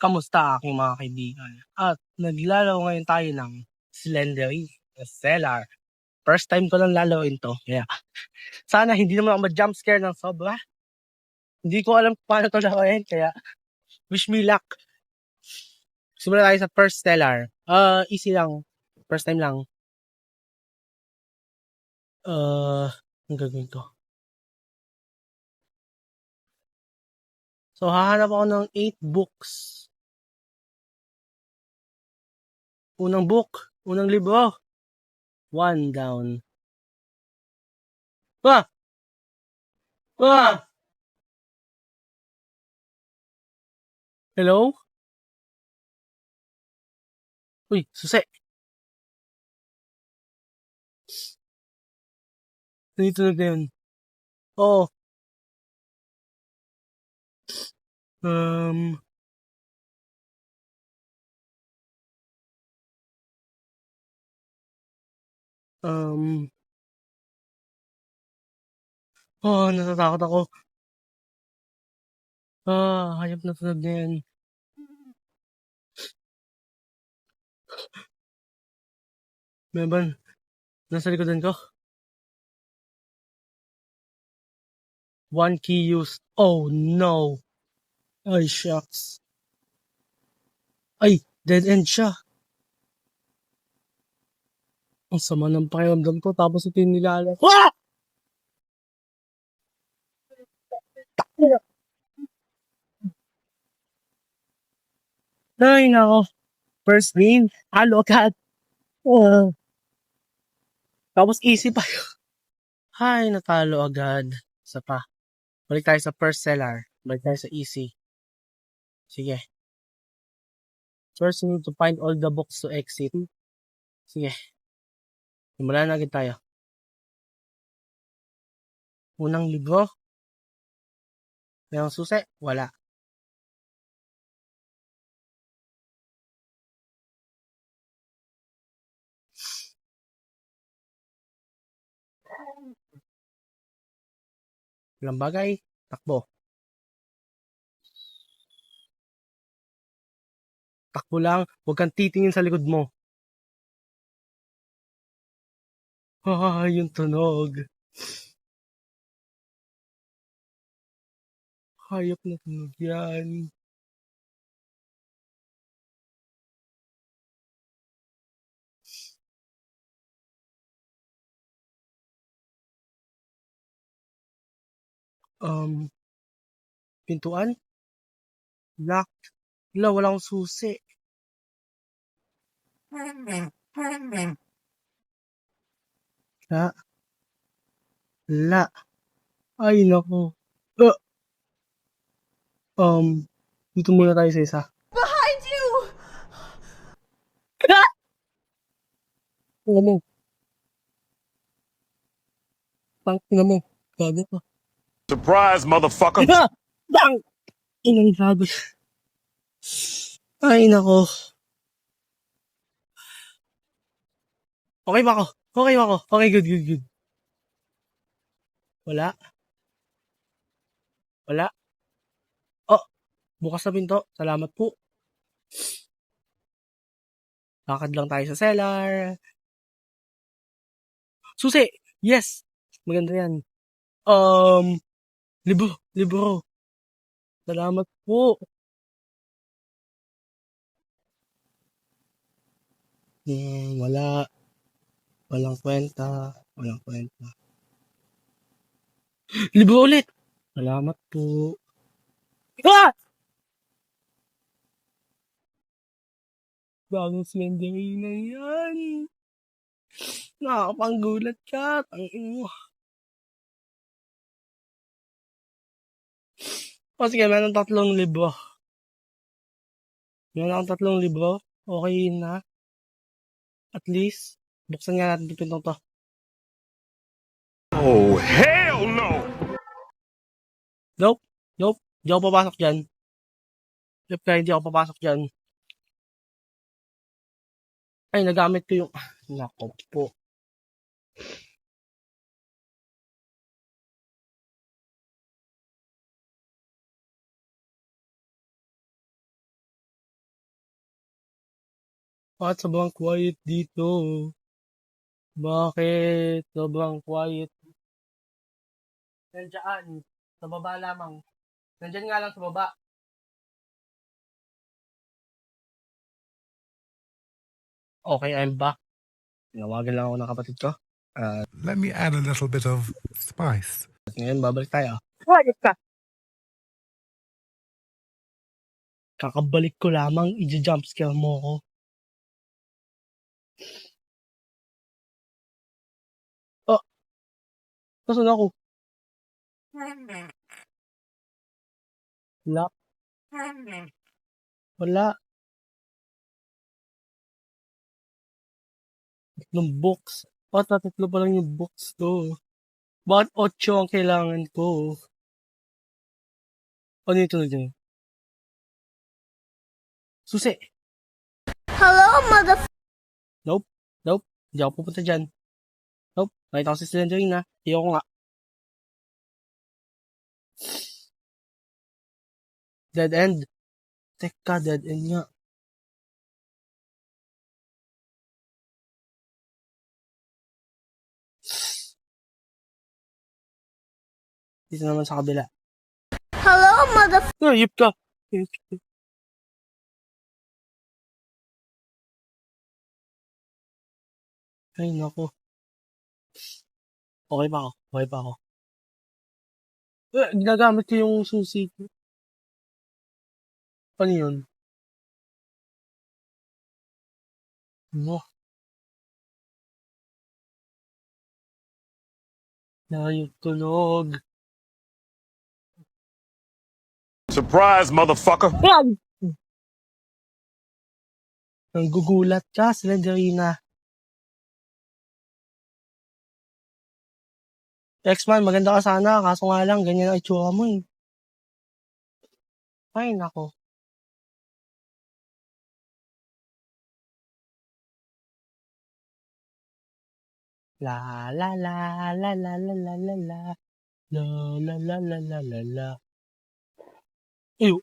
Kamusta aking mga kaibigan? At naglalaro ngayon tayo ng Slendery Stellar. First time ko lang lalaroin 'to, kaya sana hindi naman ako ma-jumpscare ng sobra. Hindi ko alam kung paano 'to laruin, kaya wish me luck. Simulan tayo sa first Stellar. Easy lang. First time lang. Ang gagawin ko? So, hahanap ako ng 8 books. Unang book, unang libro. 1 down. Ah! Ah! Hello? Uy, susi. Sunod-sunod na yun. Oo. Um, um, natatakot ako. Hayop na tunog na yan. Meron nasa likodan ko. 1 key used. Oh no! Ay, shucks. Ay, dead end siya. Ang sama ng pakiramdam ko tapos ito yung nilalang. Ah! Ay, nako. First win. Halo agad. Ah, tapos easy pa yun. Ay, natalo agad. Isa pa. Balik tayo sa first seller. Balik tayo sa easy. Sige. First, we need to find all the books to exit. Sige. Simulan na agad tayo. Unang libro. Mayroong susi? Wala. Walang bagay. Takbo. Takbo lang. Huwag kang titingin sa likod mo. Yung tunog. Hayop na tunog yan. Pintuan? Lock. Wala akong susi. La. Ay, naku. Dito muna tayo sa isa. Behind you! Tingnan mo. Tingnan mo. Gago ka. Surprise, motherfucker! Bang! Inang gago. Ay, nako. Okay ba ako? Okay ba ako? Okay, good. Wala. Oh, bukas na pinto. Salamat po. Lakad lang tayo sa cellar. Susi! Yes! Maganda yan. Libro. Salamat po. Wala. Walang kwenta. Libro ulit. Salamat po. Ah! Bagong Slendery na yan. Nakakapanggulat ka. Tangin mo. Sige, meron 3 libro. Okay na. At least, buksan nga natin itong pintong to. Oh, hell no! Nope. Hindi ako papasok dyan. Hindi ako papasok dyan. Ay, nagamit ko yung... Nako po. Bakit sobrang quiet dito? Bakit sobrang quiet? Nandiyan, sa baba lamang. Nandiyan nga lang sa baba. Okay, I'm back. Tinawagan lang ako ng kapatid ko. Let me add a little bit of spice. At ngayon, babalik tayo. Quiet ka! Kakabalik ko lamang, i-jumpscare mo ako. Oh, nasan ako? Wala. Wala. Tatlong box. Tatlo pa lang yung box ko. Bakit 8 ang kailangan ko? Ano yung tunog niya? Susi! Hello, mother. Nope. Nope. Hindi ako pupunta dyan. Nope. Nakita ko si Slenderina. Ayoko nga. Dead end. Teka, dead end nga. Dito naman sa kabila. Hello, mother. Ayip ka. Ayip ka. Ay, naku. Okay pa ako. Okay pa ako. Ginagamit ko yung susi ko. Ano yun? Ano? Nayog tunog. Surprise, motherfucker. Yan! Nanggugulat ka, Slenderina. X-Man, maganda ka sana. Kaso nga lang, ganyan ang itsura mo eh. Ay, nako. La la la la la la la la la la la la la la la la. Ew.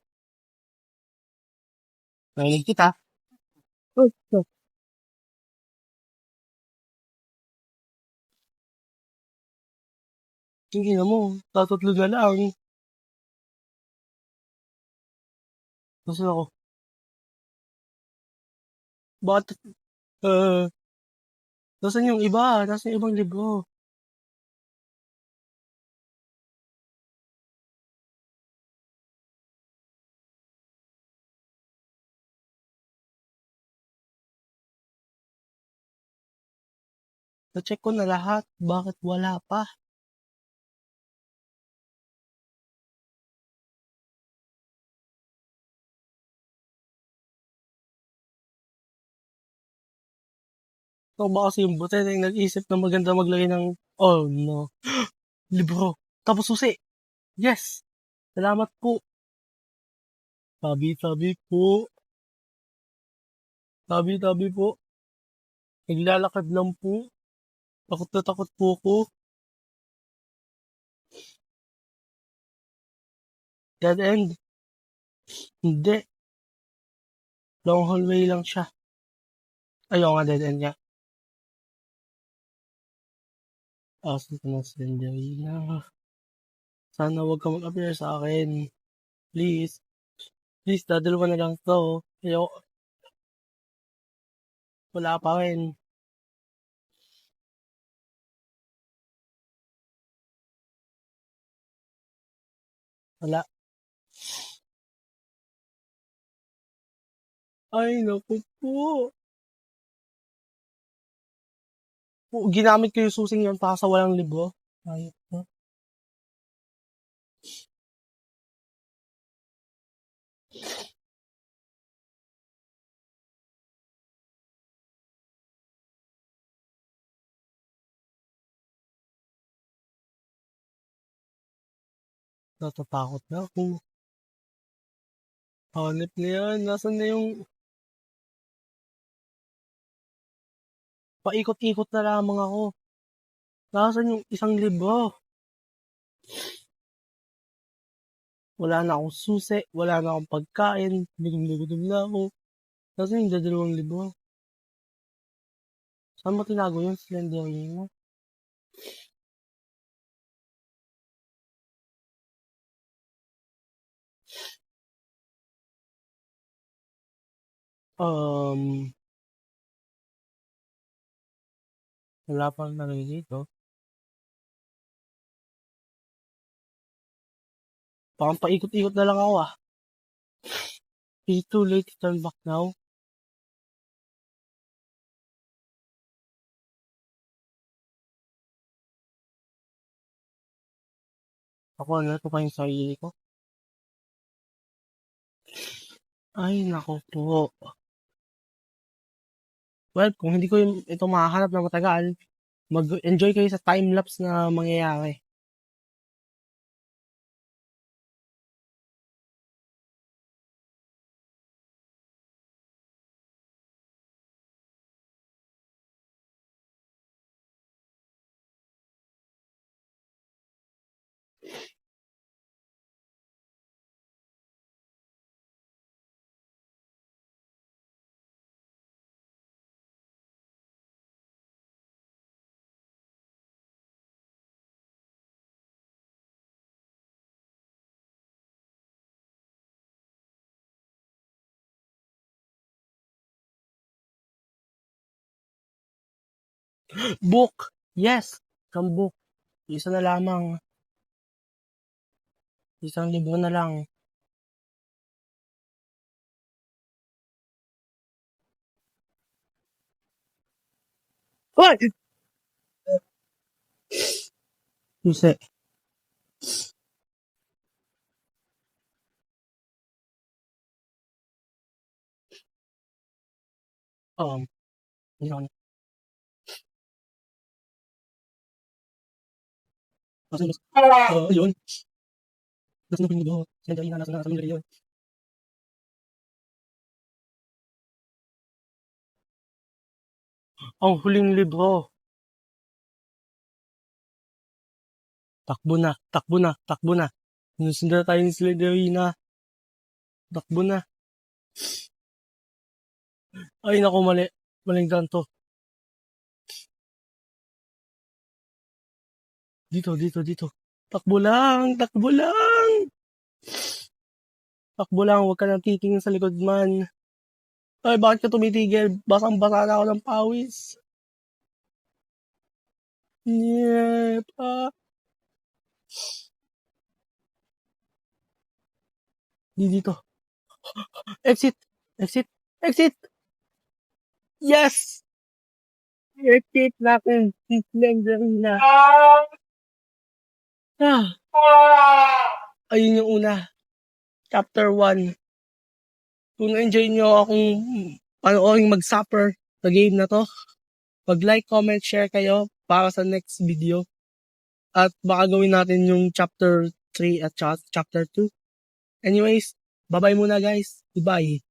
Narinig kita. Oh, oh. Sige na mo. Tatatlo na lang. Nasaan ako? Bakit? Nasaan yung iba? Nasaan yung ibang libro? Na-check ko na lahat. Bakit wala pa? Ito ba kasi yung buti na yung nag-isip na maganda maglagay ng... Oh no. Libro. Tapos susi. Yes. Salamat po. Tabi-tabi po. Tabi-tabi po. Naglalakad lang po. Takot na takot po ko. Dead end. Hindi. Long hallway lang siya. Ayaw nga, dead end nga. Asan ka na, Slenderina? Sana wag ka mag-appear sa akin. Please. Please, dadalawa na lang to. Ayaw. Wala pa rin. Wala. Ay, naku po. Ginamit ko yung susing yun para sa walang libro. Ayop na. Natatakot na ako. Hanip na yan. Nasaan na yung... Paikot-ikot na lamang ako. Nasaan yung isang libro? Wala na akong susi. Wala na akong pagkain. Gutom na ako. Nasaan yung dadalawang libro? Saan mo tinago yung Slenderine mo? Wala pang dito. Parang paikot-ikot na lang ako ah. It's too late to turn back now. Ako ano pa yung sarili ko. Ay, nako po. Well, kung hindi ko ito makahanap na matagal, mag-enjoy kayo sa time-lapse na mangyayari. Book! Yes! Isang book. Isa na lamang. Isang libro na lang. Hoy! Susi. Yun. Yun. Nasa na libro. Slenderine na nasa libro yun. Ang huling libro. Takbo na, takbo na, takbo na. Sinusundan na tayo ni Slenderina. Takbo na. Ay, naku, mali. Maling ganto. Dito, dito, dito. Takbo lang, takbo lang. Takbo lang, huwag ka nang titingin sa likod man. Ay, bakit ka tumitigil? Basang-basa na ako ng pawis. Yep. Dito. Exit! Exit! Exit! Yes! Exit natin si Slenderina. Ayun yung una. Chapter 1. Kung na-enjoy nyo akong panoorin mag-supper sa game na to, mag-like, comment, share kayo para sa next video. At baka gawin natin yung chapter 3 at chapter 2. Anyways, bye-bye muna guys. Goodbye.